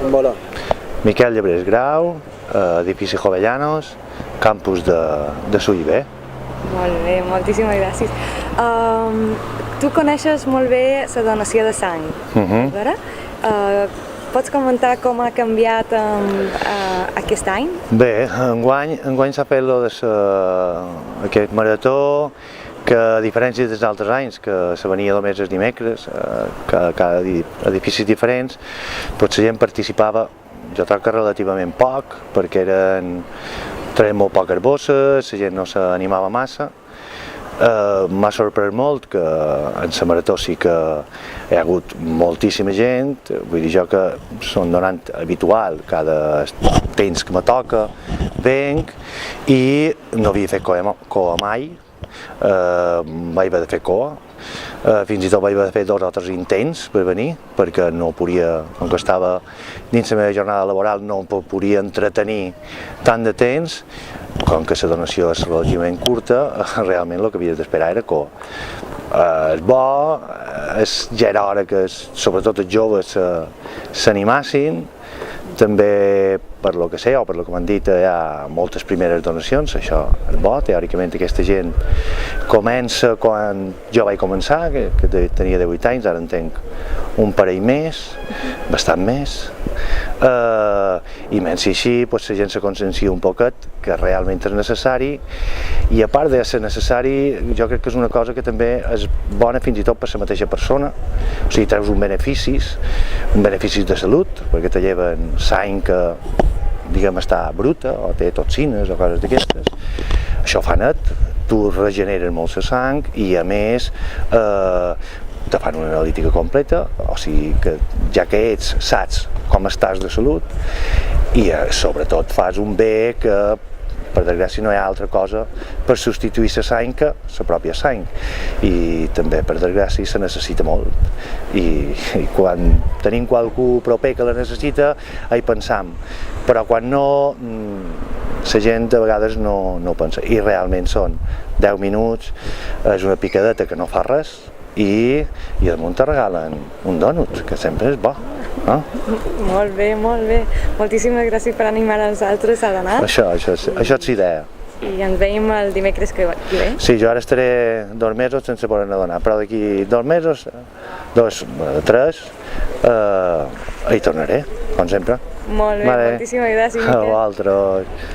Voilà. Miquel Llebrés Grau, edifici Jovellanos, campus de SUIB. Molt bé, moltíssimes gràcies. Tu coneixes molt bé la donació de sang, vera? Pots comentar com ha canviat aquest any? Bé, enguany s'ha fet aquest marató, que a diferència dels altres anys, que se venia només els dimecres, cada edificis diferents, doncs la gent participava, jo trobo que relativament poc, perquè treien molt poques bosses, la gent no s'animava massa. M'ha sorprès molt que en la marató sí que hi ha hagut moltíssima gent, vull dir jo que són donant habitual, cada temps que me toca venc i no havia fet coa mai, vaig haver de fer coa, fins i tot vaig haver de fer 2 o 3 intents per venir, perquè no podia, com que estava dins la meva jornada laboral, no em podia entretenir tant de temps. Com que la donació és relativament curta, realment el que havia d'esperar era coa. És bo, ja era hora que sobretot els joves s'animassin, també per lo que sé o per lo que m'han dit hi ha moltes primeres donacions, això és bo, teòricament aquesta gent comença quan jo vaig començar, que tenia 18 anys, ara en tenc un parell més, bastant més, i menys així la gent se consciencia un poquet que realment és necessari, i a part de ser necessari jo crec que és una cosa que també és bona fins i tot per la mateixa persona, o sigui, treus un beneficis de salut, perquè te lleven sang que diguem està bruta o té toxines o coses d'aquestes, això fa net, tu regeneres molt la sang i a més te fan una analítica completa, o sigui que ja que ets saps com estàs de salut i sobretot fas un bé que per desgràcia no hi ha altra cosa per substituir la sang que la pròpia sang, i també per desgràcia se necessita molt i quan tenim qualcú proper que la necessita hi pensam, però quan no la gent a vegades no pensa, i realment són 10 minuts, és una picadeta que no fa res i damunt te regalen un dònut, que sempre és bo. Molt bé, molt bé. Moltíssimes gràcies per animar els altres a donar. Això és l'idea. I ens veiem el dimecres que ve. Sí, jo ara estaré 2 mesos sense poder-ne donar, però d'aquí 2 mesos, 3, hi tornaré, com sempre. Molt bé, moltíssimes gràcies, Miquel. A vosaltres.